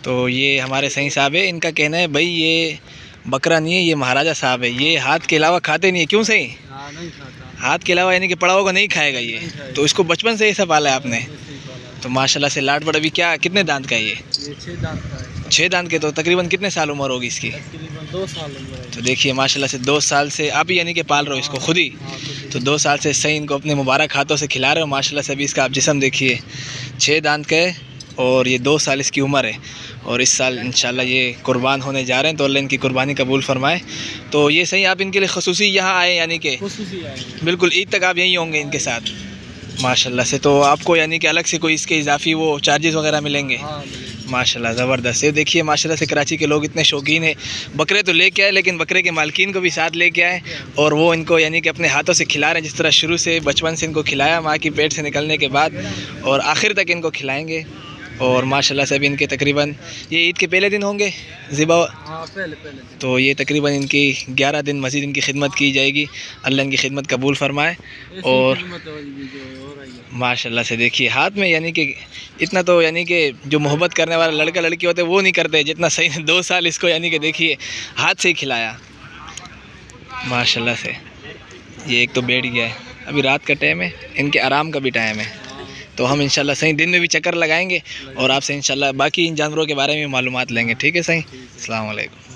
तो ये हमारे सही साहब है, इनका कहना है भाई ये बकरा नहीं है, ये महाराजा साहब है, ये हाथ के अलावा खाते नहीं है। क्यों सही? हाँ, नहीं खाता। हाथ के अलावा यानी कि पड़ा होगा नहीं खाएगा ये। नहीं खाएगा। तो इसको बचपन से ऐसा पाला है आपने? ऐसे ही पाला है। तो माशाल्लाह से लाड बड़ा। अभी क्या कितने दांत का है ये? ये 6 दांत का है। 6 दांत के। तो तकरीबन कितने साल उम्र होगी इसकी? तकरीबन 2 साल उम्र है। तो देखिए माशाल्लाह से 2 साल से आप ही यानी कि पाल रहे हो इसको खुद ही? हाँ, खुद तो ही। 2 साल से सही इनको अपने मुबारक हाथों से खिला रहे हो माशाल्लाह से। अभी इसका आप जिस्म देखिए, 6 दांत का है और ये 2 साल इसकी उम्र है। और इस साल इंशाल्लाह ये कुर्बान होने जा रहे हैं, तो अल्लाह इनकी कुर्बानी कबूल फरमाए। तो ये सही आप इनके लिए ख़ुसूसी यहाँ आए यानी कि? खुसूसी आएंगे। बिल्कुल ईद तक आप यहीं होंगे इनके साथ माशाल्लाह से। तो आपको यानी कि अलग से कोई इसके इजाफी वो चार्जेस वगैरह मिलेंगे? हाँ, मिलेंगे। माशाल्लाह ज़बरदस्त है। देखिए माशाल्लाह से कराची के लोग इतने शौकीन हैं, बकरे तो लेके आए लेकिन बकरे के मालकिन को भी साथ लेके आए और वो इनको यानी कि अपने हाथों से खिला रहे हैं, जिस तरह शुरू से बचपन से इनको खिलाया माँ की पेट से निकलने के बाद और आखिर तक इनको खिलाएँगे। और माशाल्लाह से अभी इनके तकरीबन ये ईद के पहले दिन होंगे ज़िबा। हाँ, पहले दिन। तो ये तकरीबन इनकी 11 दिन मज़ीद इनकी खिदमत की जाएगी। अल्लाह इनकी खिदमत कबूल फरमाए। और माशाल्लाह से देखिए हाथ में यानी कि इतना तो यानी कि जो मोहब्बत करने वाला लड़का लड़की होते हैं वो नहीं करते जितना सही 2 साल इसको यानी कि देखिए हाथ से ही खिलाया माशाल्लाह से। ये एक तो बैठ गया है, अभी रात का टाइम है, इनके आराम का भी टाइम है। तो हम इंशाल्लाह सही दिन में भी चक्कर लगाएंगे और आपसे इंशाल्लाह बाकी इन जानवरों के बारे में मालूमात लेंगे। ठीक है सही? अस्सलाम वालेकुम।